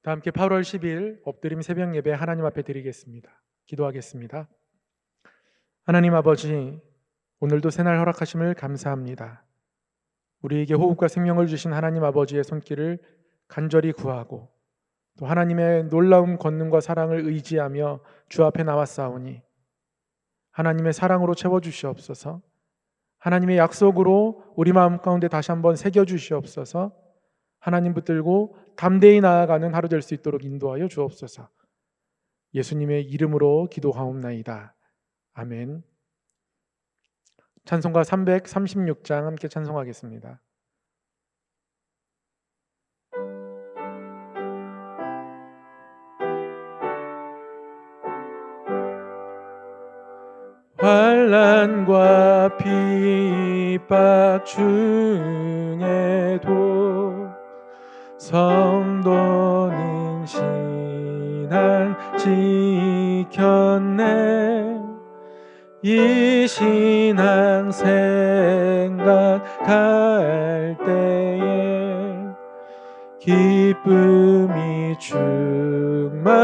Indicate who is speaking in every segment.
Speaker 1: 다 함께 8월 10일 엎드림 새벽 예배 하나님 앞에 드리겠습니다. 기도하겠습니다. 하나님 아버지, 오늘도 새날 허락하심을 감사합니다. 우리에게 호흡과 생명을 주신 하나님 아버지의 손길을 간절히 구하고 또 하나님의 놀라운 권능과 사랑을 의지하며 주 앞에 나왔사오니 하나님의 사랑으로 채워주시옵소서. 하나님의 약속으로 우리 마음 가운데 다시 한번 새겨주시옵소서. 하나님 붙들고 담대히 나아가는 하루 될 수 있도록 인도하여 주옵소서. 예수님의 이름으로 기도하옵나이다. 아멘. 찬송가 336장 함께 찬송하겠습니다. 환난과 핍박 중에도 성도는 신앙 지켰네. 이 신앙 생각할 때에 기쁨이 충만하도다.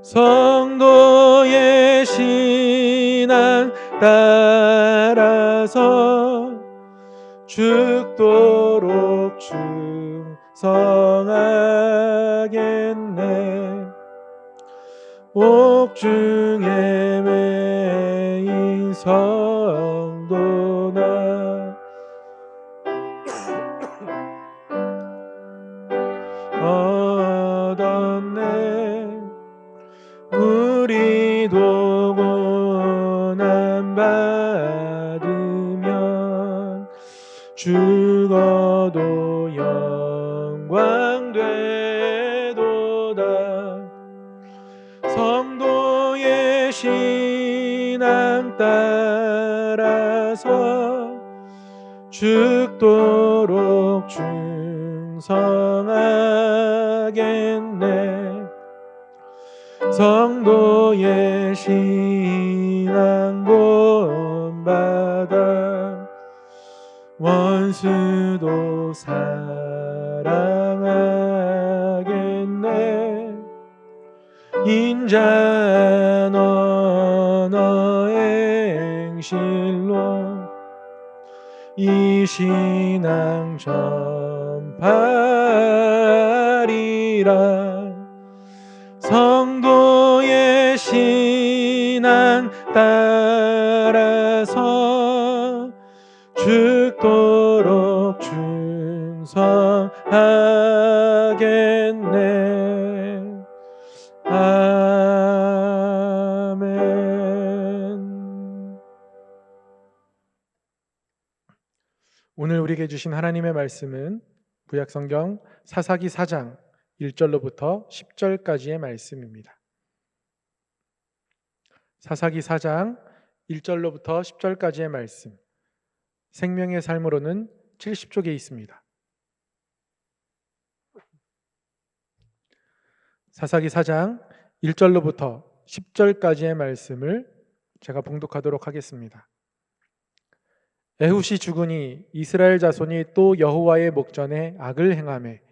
Speaker 1: 성도의 신앙 따라서 죽도록 충성하겠네. 옥중에 매인 성도나 얻었네. 우리도 고난 받으면 죽어도 영광 되도다. 성도의 신앙 따라서 죽도록 충성하겠네. 성도의 신앙 본받아 원수도 사랑하겠네. 인자 너의 행실로 이 신앙 전파리라. 성도의 신앙 따라서 죽도록 충성하겠네. 아멘. 오늘 우리에게 주신 하나님의 말씀은 구약성경 사사기 4장 1절로부터 10절까지의 말씀입니다. 사사기 4장 1절로부터 10절까지의 말씀, 생명의 삶으로는 70쪽에 있습니다. 사사기 4장 1절로부터 10절까지의 말씀을 제가 봉독하도록 하겠습니다. 에훗이 죽으니 이스라엘 자손이 또 여호와의 목전에 악을 행하매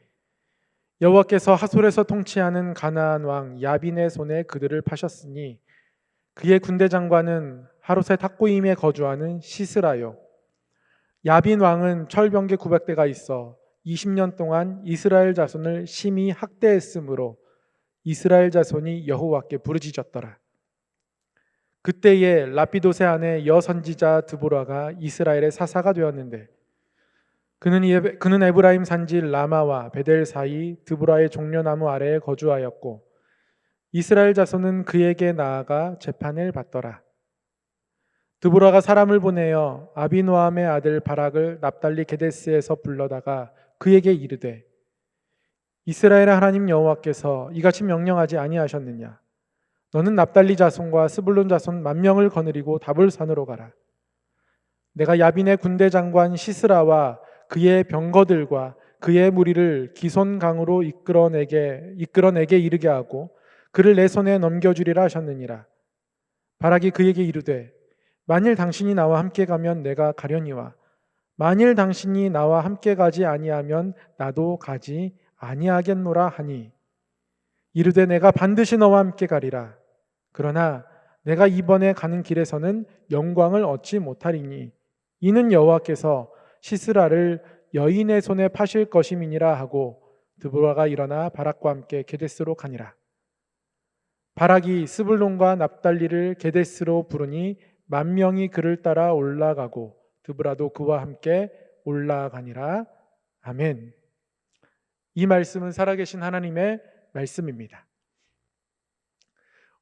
Speaker 1: 여호와께서 하솔에서 통치하는 가나안 왕 야빈의 손에 그들을 파셨으니 그의 군대 장관은 하롯의 탁고임에 거주하는 시스라요. 야빈 왕은 철병기 900대가 있어 20년 동안 이스라엘 자손을 심히 학대했으므로 이스라엘 자손이 여호와께 부르짖었더라. 그때에 라피도세 아내 여선지자 드보라가 이스라엘의 사사가 되었는데 그는 에브라임 산지 라마와 베델 사이 드보라의 종려나무 아래에 거주하였고 이스라엘 자손은 그에게 나아가 재판을 받더라. 드보라가 사람을 보내어 아비노함의 아들 바락을 납달리 게데스에서 불러다가 그에게 이르되 이스라엘의 하나님 여호와께서 이같이 명령하지 아니하셨느냐? 너는 납달리 자손과 스불론 자손 10,000명을 거느리고 다볼산으로 가라. 내가 야빈의 군대 장관 시스라와 그의 병거들과 그의 무리를 기손 강으로 이끌어내게 이르게 하고 그를 내 손에 넘겨주리라 하셨느니라. 바락이 그에게 이르되 만일 당신이 나와 함께 가면 내가 가려니와 만일 당신이 나와 함께 가지 아니하면 나도 가지 아니하겠노라 하니 이르되 내가 반드시 너와 함께 가리라. 그러나 내가 이번에 가는 길에서는 영광을 얻지 못하리니 이는 여호와께서 시스라를 여인의 손에 파실 것임이니라 하고 드보라가 일어나 바락과 함께 게데스로 가니라. 바락이 스불론과 납달리를 게데스로 부르니 10,000명이 그를 따라 올라가고 드보라도 그와 함께 올라가니라. 아멘. 이 말씀은 살아계신 하나님의 말씀입니다.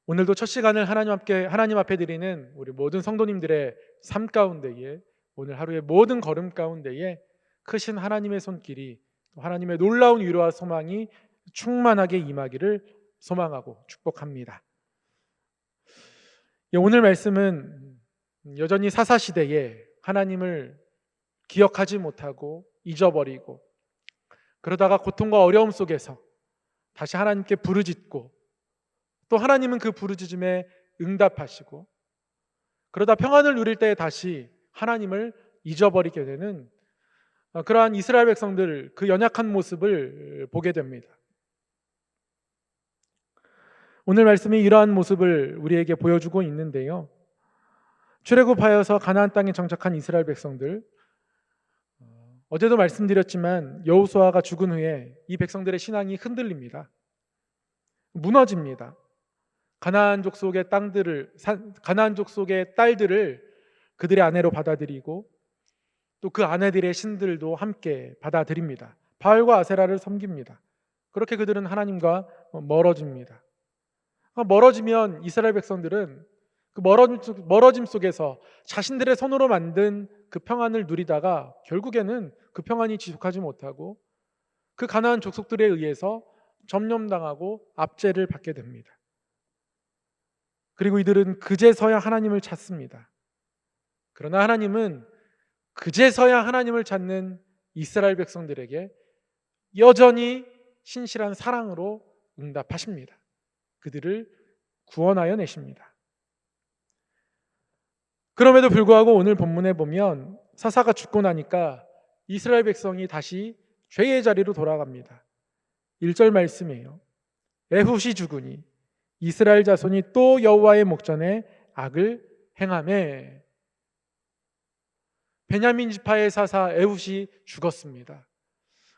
Speaker 1: 오늘도 첫 시간을 하나님 앞에 드리는 우리 모든 성도님들의 삶 가운데에, 오늘 하루의 모든 걸음 가운데에 크신 하나님의 손길이, 하나님의 놀라운 위로와 소망이 충만하게 임하기를 소망하고 축복합니다. 오늘 말씀은 여전히 사사시대에 하나님을 기억하지 못하고 잊어버리고 그러다가 고통과 어려움 속에서 다시 하나님께 부르짖고 또 하나님은 그 부르짖음에 응답하시고 그러다 평안을 누릴 때 다시 하나님을 잊어버리게 되는 그러한 이스라엘 백성들, 그 연약한 모습을 보게 됩니다. 오늘 말씀이 이러한 모습을 우리에게 보여주고 있는데요. 출애굽하여서 가나안 땅에 정착한 이스라엘 백성들, 어제도 말씀드렸지만 여호수아가 죽은 후에 이 백성들의 신앙이 흔들립니다. 무너집니다. 가나안 족속의 딸들을 그들의 아내로 받아들이고 또 그 아내들의 신들도 함께 받아들입니다. 바알과 아세라를 섬깁니다. 그렇게 그들은 하나님과 멀어집니다. 멀어지면 이스라엘 백성들은 그 멀어짐 속에서 자신들의 손으로 만든 그 평안을 누리다가 결국에는 그 평안이 지속하지 못하고 그 가나안 족속들에 의해서 점령당하고 압제를 받게 됩니다. 그리고 이들은 그제서야 하나님을 찾습니다. 그러나 하나님은 그제서야 하나님을 찾는 이스라엘 백성들에게 여전히 신실한 사랑으로 응답하십니다. 그들을 구원하여 내십니다. 그럼에도 불구하고 오늘 본문에 보면 사사가 죽고 나니까 이스라엘 백성이 다시 죄의 자리로 돌아갑니다. 1절 말씀이에요. 에훗이 죽으니 이스라엘 자손이 또 여호와의 목전에 악을 행하매. 베냐민 지파의 사사 에훗이 죽었습니다.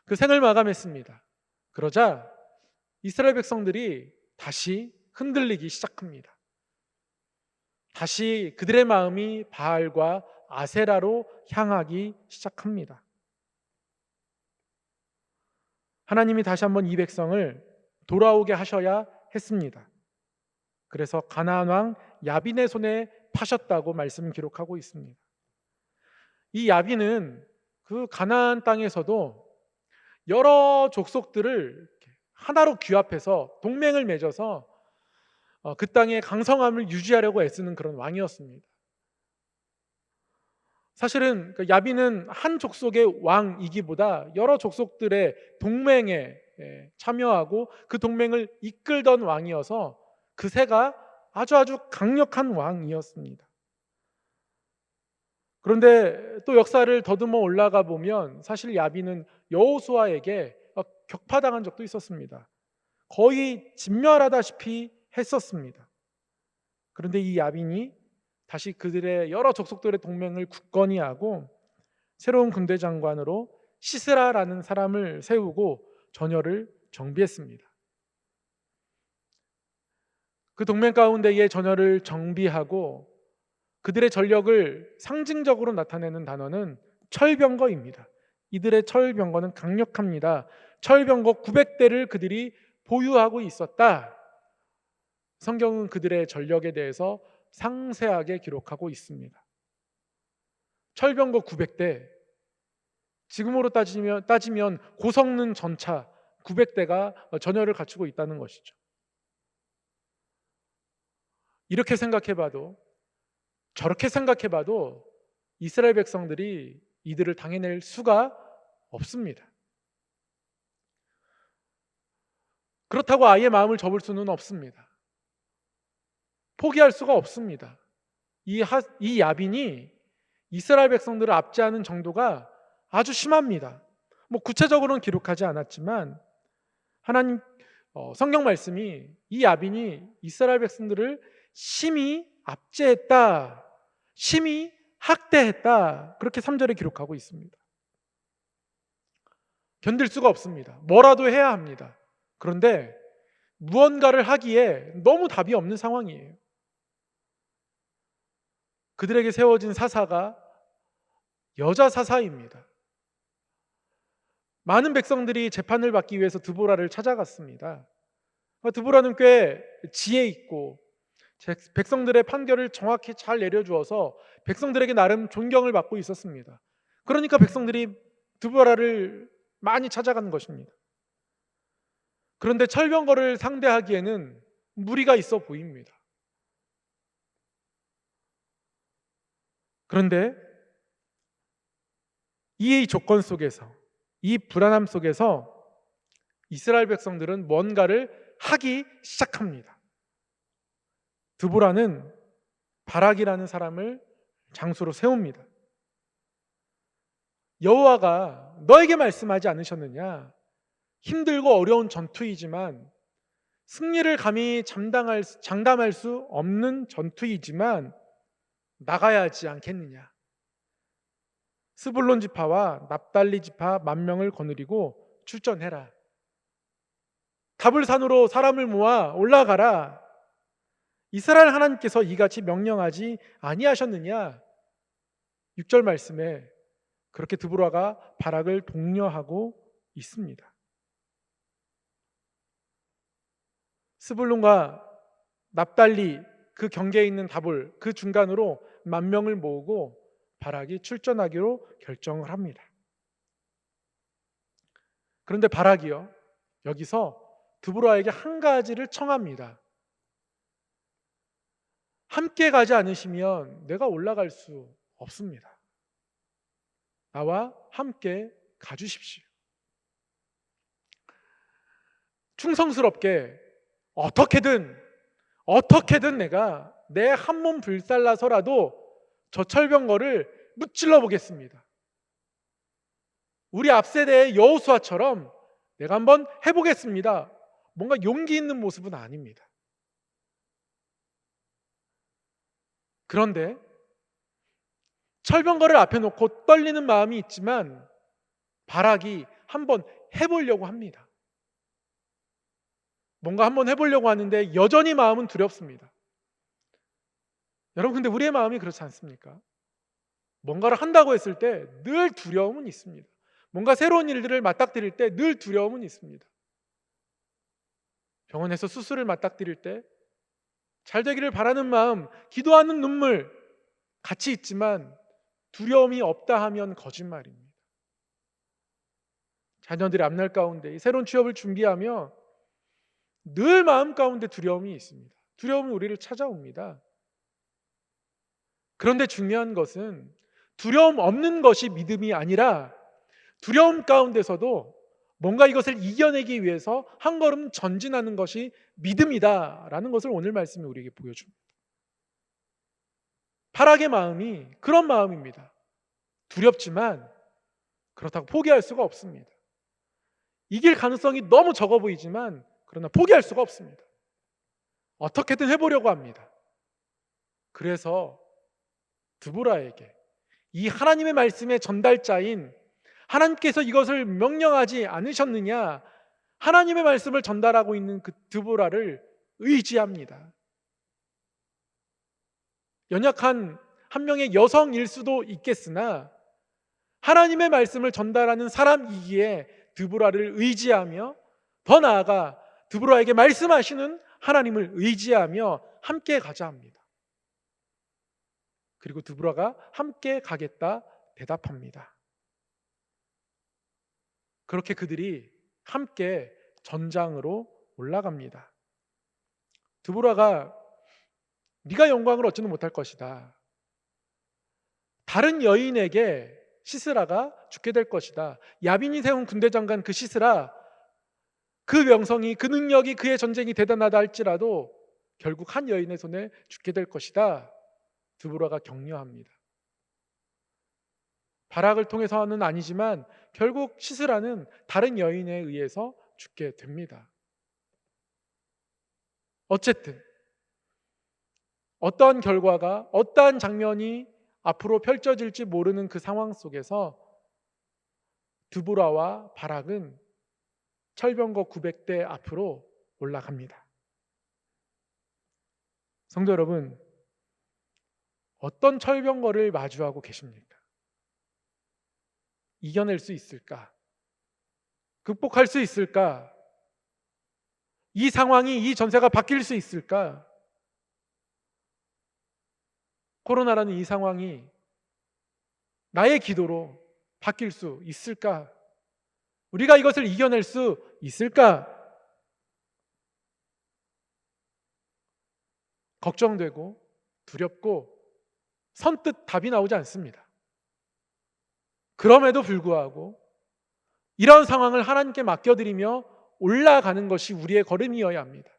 Speaker 1: 그 생을 마감했습니다. 그러자 이스라엘 백성들이 다시 흔들리기 시작합니다. 다시 그들의 마음이 바알과 아세라로 향하기 시작합니다. 하나님이 다시 한번 이 백성을 돌아오게 하셔야 했습니다. 그래서 가나안 왕 야빈의 손에 파셨다고 말씀 기록하고 있습니다. 이 야빈은 그 가나안 땅에서도 여러 족속들을 하나로 규합해서 동맹을 맺어서 그 땅의 강성함을 유지하려고 애쓰는 그런 왕이었습니다. 사실은 야빈은 한 족속의 왕이기보다 여러 족속들의 동맹에 참여하고 그 동맹을 이끌던 왕이어서 그새가 아주 강력한 왕이었습니다. 그런데 또 역사를 더듬어 올라가 보면 사실 야빈은 여호수아에게 격파당한 적도 있었습니다. 거의 진멸하다시피 했었습니다. 그런데 이 야빈이 다시 그들의 여러 족속들의 동맹을 굳건히 하고 새로운 군대 장관으로 시스라라는 사람을 세우고 전열을 정비했습니다. 그 동맹 가운데의 전열을 정비하고 그들의 전력을 상징적으로 나타내는 단어는 철병거입니다. 이들의 철병거는 강력합니다. 철병거 900대를 그들이 보유하고 있었다. 성경은 그들의 전력에 대해서 상세하게 기록하고 있습니다. 철병거 900대, 지금으로 따지면 고성능 전차 900대가 전열을 갖추고 있다는 것이죠. 이렇게 생각해봐도, 저렇게 생각해봐도 이스라엘 백성들이 이들을 당해낼 수가 없습니다. 그렇다고 아예 마음을 접을 수는 없습니다. 포기할 수가 없습니다. 이 야빈이 이스라엘 백성들을 압제하는 정도가 아주 심합니다. 구체적으로는 기록하지 않았지만 하나님 성경 말씀이 이 야빈이 이스라엘 백성들을 심히 압제했다, 심히 학대했다, 그렇게 3절에 기록하고 있습니다. 견딜 수가 없습니다. 뭐라도 해야 합니다. 그런데 무언가를 하기에 너무 답이 없는 상황이에요. 그들에게 세워진 사사가 여자 사사입니다. 많은 백성들이 재판을 받기 위해서 드보라를 찾아갔습니다. 드보라는 꽤 지혜 있고 백성들의 판결을 정확히 잘 내려주어서 백성들에게 나름 존경을 받고 있었습니다. 그러니까 백성들이 드보라를 많이 찾아가는 것입니다. 그런데 철병거를 상대하기에는 무리가 있어 보입니다. 그런데 이 조건 속에서, 이 불안함 속에서 이스라엘 백성들은 뭔가를 하기 시작합니다. 드보라는 바락이라는 사람을 장수로 세웁니다. 여호와가 너에게 말씀하지 않으셨느냐? 힘들고 어려운 전투이지만, 승리를 감히 장담할 수 없는 전투이지만 나가야 하지 않겠느냐? 스불론 지파와 납달리 지파 10,000명을 거느리고 출전해라. 다불산으로 사람을 모아 올라가라. 이스라엘 하나님께서 이같이 명령하지 아니하셨느냐? 6절 말씀에 그렇게 드보라가 바락을 독려하고 있습니다. 스불론과 납달리 그 경계에 있는 다볼 그 중간으로 10,000명을 모으고 바락이 출전하기로 결정을 합니다. 그런데 바락이요, 여기서 드보라에게 한 가지를 청합니다. 함께 가지 않으시면 내가 올라갈 수 없습니다. 나와 함께 가주십시오. 충성스럽게 어떻게든 내가 내 한 몸 불살라서라도 저 철병거를 무찔러 보겠습니다. 우리 앞세대의 여호수아처럼 내가 한번 해보겠습니다. 뭔가 용기 있는 모습은 아닙니다. 그런데 철병거를 앞에 놓고 떨리는 마음이 있지만 바락이 한번 해보려고 합니다. 뭔가 한번 해보려고 하는데 여전히 마음은 두렵습니다. 여러분, 근데 우리의 마음이 그렇지 않습니까? 뭔가를 한다고 했을 때 늘 두려움은 있습니다. 뭔가 새로운 일들을 맞닥뜨릴 때 늘 두려움은 있습니다. 병원에서 수술을 맞닥뜨릴 때 잘 되기를 바라는 마음, 기도하는 눈물 같이 있지만 두려움이 없다 하면 거짓말입니다. 자녀들의 앞날 가운데 새로운 취업을 준비하며 늘 마음 가운데 두려움이 있습니다. 두려움은 우리를 찾아옵니다. 그런데 중요한 것은 두려움 없는 것이 믿음이 아니라 두려움 가운데서도 뭔가 이것을 이겨내기 위해서 한 걸음 전진하는 것이 믿음이다라는 것을 오늘 말씀이 우리에게 보여줍니다. 바락의 마음이 그런 마음입니다. 두렵지만 그렇다고 포기할 수가 없습니다. 이길 가능성이 너무 적어 보이지만 그러나 포기할 수가 없습니다. 어떻게든 해보려고 합니다. 그래서 드보라에게 이 하나님의 말씀의 전달자인 하나님께서 이것을 명령하지 않으셨느냐, 하나님의 말씀을 전달하고 있는 그 드보라를 의지합니다. 연약한 한 명의 여성일 수도 있겠으나 하나님의 말씀을 전달하는 사람이기에 드보라를 의지하며, 더 나아가 드보라에게 말씀하시는 하나님을 의지하며 함께 가자 합니다. 그리고 드보라가 함께 가겠다 대답합니다. 그렇게 그들이 함께 전장으로 올라갑니다. 드보라가 네가 영광을 얻지는 못할 것이다. 다른 여인에게 시스라가 죽게 될 것이다. 야빈이 세운 군대 장관 그 시스라, 그 명성이, 그 능력이, 그의 전쟁이 대단하다 할지라도 결국 한 여인의 손에 죽게 될 것이다. 드보라가 격려합니다. 바락을 통해서는 아니지만 결국 시스라는 다른 여인에 의해서 죽게 됩니다. 어쨌든 어떠한 결과가, 어떠한 장면이 앞으로 펼쳐질지 모르는 그 상황 속에서 드보라와 바락은 철병거 900대 앞으로 올라갑니다. 성도 여러분, 어떤 철병거를 마주하고 계십니까? 이겨낼 수 있을까? 극복할 수 있을까? 이 상황이, 이 전세가 바뀔 수 있을까? 코로나라는 이 상황이 나의 기도로 바뀔 수 있을까? 우리가 이것을 이겨낼 수 있을까? 걱정되고 두렵고 선뜻 답이 나오지 않습니다. 그럼에도 불구하고 이런 상황을 하나님께 맡겨드리며 올라가는 것이 우리의 걸음이어야 합니다.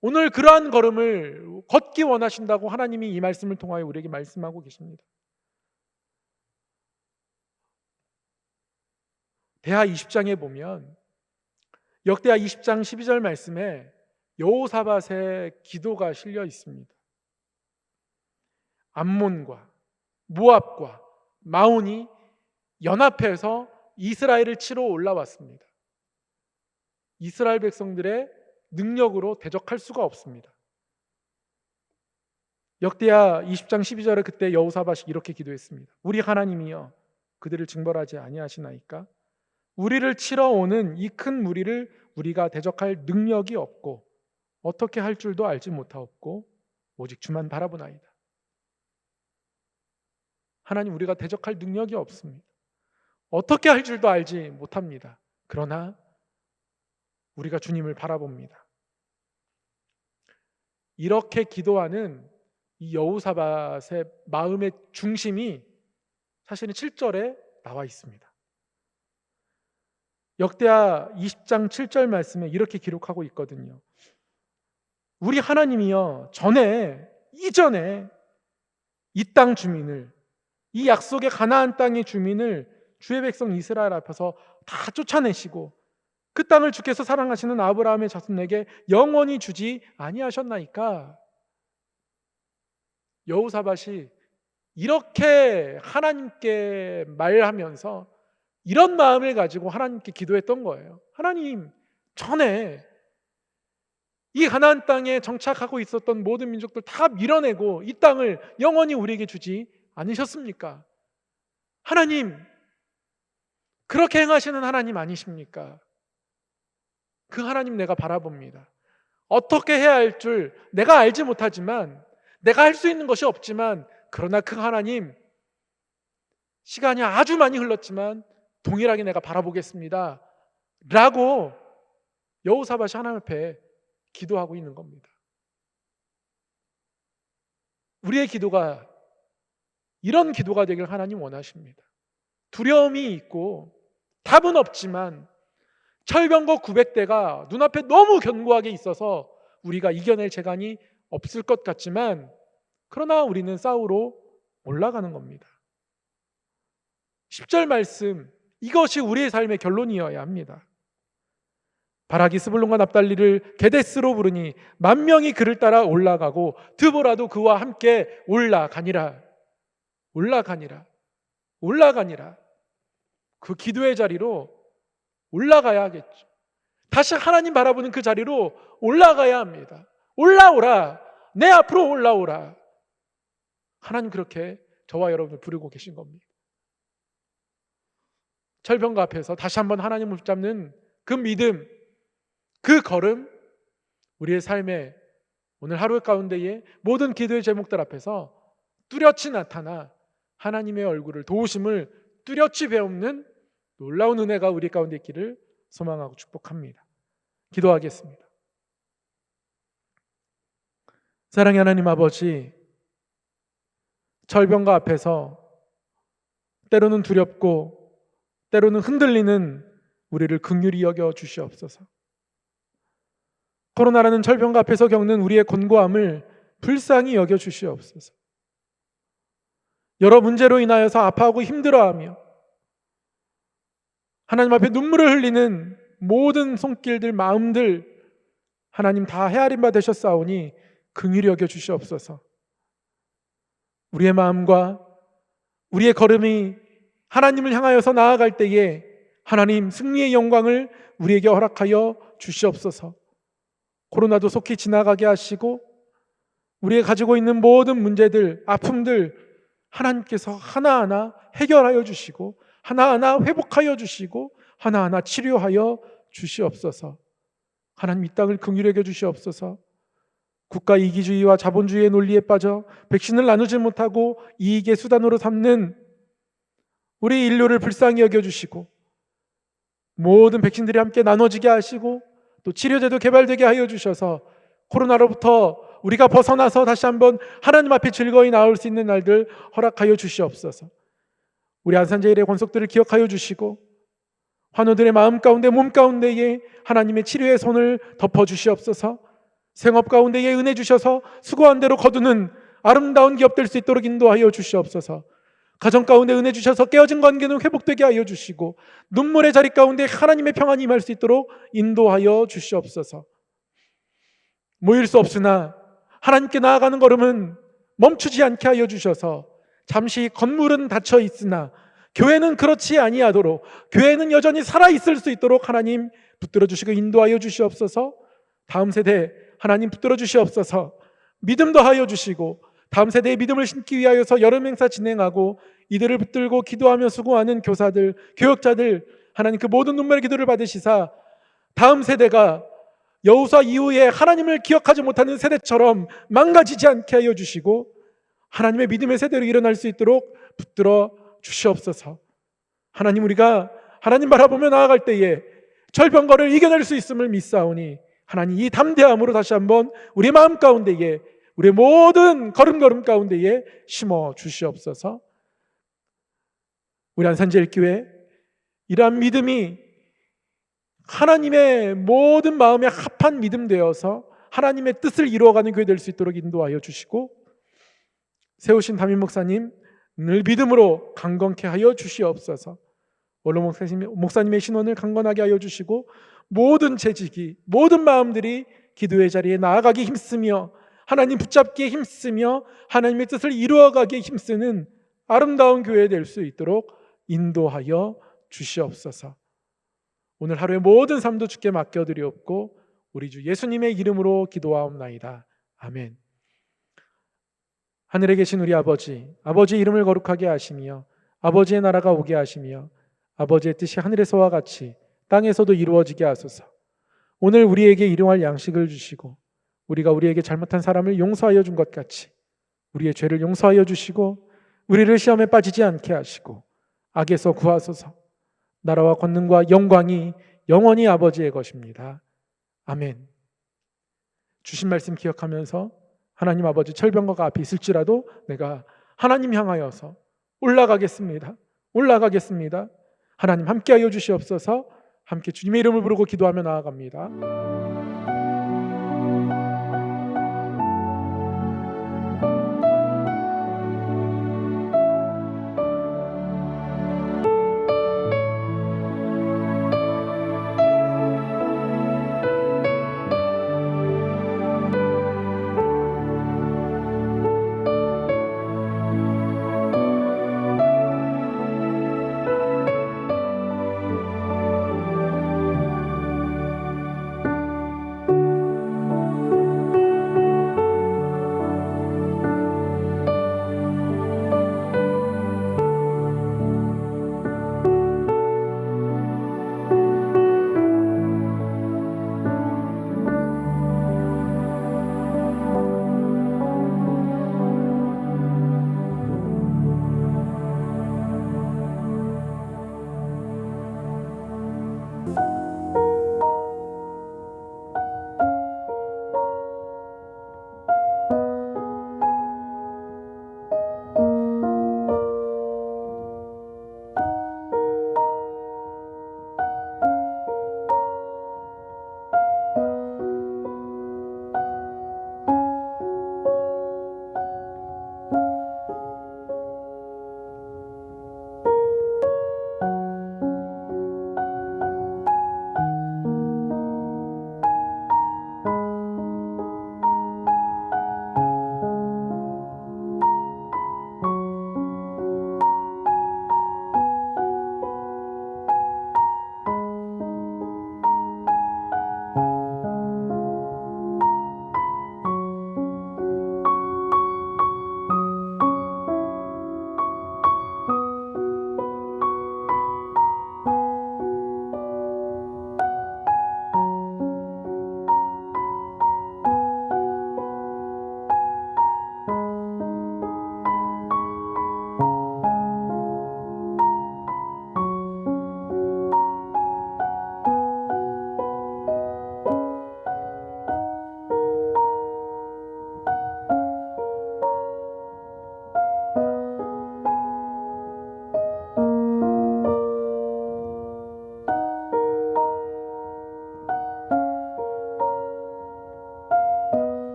Speaker 1: 오늘 그러한 걸음을 걷기 원하신다고 하나님이 이 말씀을 통하여 우리에게 말씀하고 계십니다. 대하 20장에 보면 역대하 20장 12절 말씀에 여호사밧의 기도가 실려 있습니다. 암몬과 모압과 마온이 연합해서 이스라엘을 치러 올라왔습니다. 이스라엘 백성들의 능력으로 대적할 수가 없습니다. 역대하 20장 12절에 그때 여호사밧이 이렇게 기도했습니다. 우리 하나님이여 그들을 징벌하지 아니하시나이까? 우리를 치러 오는 이 큰 무리를 우리가 대적할 능력이 없고 어떻게 할 줄도 알지 못하옵고 오직 주만 바라보나이다. 하나님, 우리가 대적할 능력이 없습니다. 어떻게 할 줄도 알지 못합니다. 그러나 우리가 주님을 바라봅니다. 이렇게 기도하는 이 여호사밧의 마음의 중심이 사실은 7절에 나와 있습니다. 역대하 20장 7절 말씀에 이렇게 기록하고 있거든요. 우리 하나님이여 이전에 이 땅 주민을, 이 약속의 가나안 땅의 주민을 주의 백성 이스라엘 앞에서 다 쫓아내시고 그 땅을 주께서 사랑하시는 아브라함의 자손에게 영원히 주지 아니하셨나이까? 여호사밧이 이렇게 하나님께 말하면서 이런 마음을 가지고 하나님께 기도했던 거예요. 하나님, 전에 이 가나안 땅에 정착하고 있었던 모든 민족들 다 밀어내고 이 땅을 영원히 우리에게 주지 않으셨습니까? 하나님, 그렇게 행하시는 하나님 아니십니까? 그 하나님 내가 바라봅니다. 어떻게 해야 할 줄 내가 알지 못하지만, 내가 할 수 있는 것이 없지만, 그러나 그 하나님, 시간이 아주 많이 흘렀지만 동일하게 내가 바라보겠습니다 라고 여호사밧이 하나님 앞에 기도하고 있는 겁니다. 우리의 기도가 이런 기도가 되길 하나님 원하십니다. 두려움이 있고 답은 없지만 철병거 900대가 눈앞에 너무 견고하게 있어서 우리가 이겨낼 재간이 없을 것 같지만, 그러나 우리는 싸우러 올라가는 겁니다. 10절 말씀, 이것이 우리의 삶의 결론이어야 합니다. 바락이 스불론과 납달리를 게데스로 부르니 만 명이 그를 따라 올라가고 드보라도 그와 함께 올라가니라. 그 기도의 자리로 올라가야 하겠죠. 다시 하나님 바라보는 그 자리로 올라가야 합니다. 올라오라, 내 앞으로 올라오라. 하나님 그렇게 저와 여러분을 부르고 계신 겁니다. 철병거 앞에서 다시 한번 하나님을 붙잡는 그 믿음, 그 걸음, 우리의 삶의 오늘 하루 가운데에 모든 기도의 제목들 앞에서 뚜렷이 나타나 하나님의 얼굴을, 도우심을 뚜렷이 배우는 놀라운 은혜가 우리 가운데 있기를 소망하고 축복합니다. 기도하겠습니다. 사랑의 하나님 아버지, 철병거 앞에서 때로는 두렵고 때로는 흔들리는 우리를 긍휼히 여겨 주시옵소서. 코로나라는 철병거 앞에서 겪는 우리의 곤고함을 불쌍히 여겨 주시옵소서. 여러 문제로 인하여서 아파하고 힘들어하며 하나님 앞에 눈물을 흘리는 모든 손길들, 마음들 하나님 다 헤아림 바 되셨사오니 긍휼히 여겨 주시옵소서. 우리의 마음과 우리의 걸음이 하나님을 향하여서 나아갈 때에 하나님 승리의 영광을 우리에게 허락하여 주시옵소서. 코로나도 속히 지나가게 하시고 우리가 가지고 있는 모든 문제들, 아픔들 하나님께서 하나하나 해결하여 주시고 하나하나 회복하여 주시고 하나하나 치료하여 주시옵소서. 하나님 이 땅을 긍휼히 여겨 주시옵소서. 국가 이기주의와 자본주의의 논리에 빠져 백신을 나누지 못하고 이익의 수단으로 삼는 우리 인류를 불쌍히 여겨주시고 모든 백신들이 함께 나눠지게 하시고 또 치료제도 개발되게 하여 주셔서 코로나로부터 우리가 벗어나서 다시 한번 하나님 앞에 즐거이 나올 수 있는 날들 허락하여 주시옵소서. 우리 안산제일의 권속들을 기억하여 주시고 환우들의 마음 가운데 몸 가운데에 하나님의 치료의 손을 덮어주시옵소서. 생업 가운데에 은혜 주셔서 수고한 대로 거두는 아름다운 기업 될 수 있도록 인도하여 주시옵소서. 가정 가운데 은혜 주셔서 깨어진 관계는 회복되게 하여 주시고 눈물의 자리 가운데 하나님의 평안이 임할 수 있도록 인도하여 주시옵소서. 모일 수 없으나 하나님께 나아가는 걸음은 멈추지 않게 하여 주셔서 잠시 건물은 닫혀 있으나 교회는 그렇지 아니하도록 교회는 여전히 살아있을 수 있도록 하나님 붙들어 주시고 인도하여 주시옵소서. 다음 세대 하나님 붙들어 주시옵소서. 믿음 더하여 주시고 다음 세대의 믿음을 심기 위하여서 여름 행사 진행하고 이들을 붙들고 기도하며 수고하는 교사들, 교역자들 하나님 그 모든 눈물의 기도를 받으시사 다음 세대가 여호수아 이후에 하나님을 기억하지 못하는 세대처럼 망가지지 않게 하여 주시고 하나님의 믿음의 세대로 일어날 수 있도록 붙들어 주시옵소서. 하나님 우리가 하나님 바라보며 나아갈 때에 절병거를 이겨낼 수 있음을 믿사오니 하나님 이 담대함으로 다시 한번 우리 마음 가운데에 우리의 모든 걸음걸음 가운데에 심어 주시옵소서. 우리 안산제일교회 이러한 믿음이 하나님의 모든 마음에 합한 믿음 되어서 하나님의 뜻을 이루어가는 교회 될 수 있도록 인도하여 주시고 세우신 담임 목사님 늘 믿음으로 강건케 하여 주시옵소서. 원로 목사님의 신원을 강건하게 하여 주시고 모든 재직이 모든 마음들이 기도의 자리에 나아가기 힘쓰며 하나님 붙잡기에 힘쓰며 하나님의 뜻을 이루어가기에 힘쓰는 아름다운 교회 될 수 있도록 인도하여 주시옵소서. 오늘 하루의 모든 삶도 주께 맡겨드리옵고 우리 주 예수님의 이름으로 기도하옵나이다. 아멘. 하늘에 계신 우리 아버지, 아버지의 이름을 거룩하게 하시며 아버지의 나라가 오게 하시며 아버지의 뜻이 하늘에서와 같이 땅에서도 이루어지게 하소서. 오늘 우리에게 일용할 양식을 주시고 우리가 우리에게 잘못한 사람을 용서하여 준 것 같이 우리의 죄를 용서하여 주시고 우리를 시험에 빠지지 않게 하시고 악에서 구하소서. 나라와 권능과 영광이 영원히 아버지의 것입니다. 아멘. 주신 말씀 기억하면서 하나님 아버지 철병거가 앞에 있을지라도 내가 하나님 향하여서 올라가겠습니다. 하나님 함께하여 주시옵소서. 함께 주님의 이름을 부르고 기도하며 나아갑니다.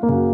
Speaker 1: 아멘.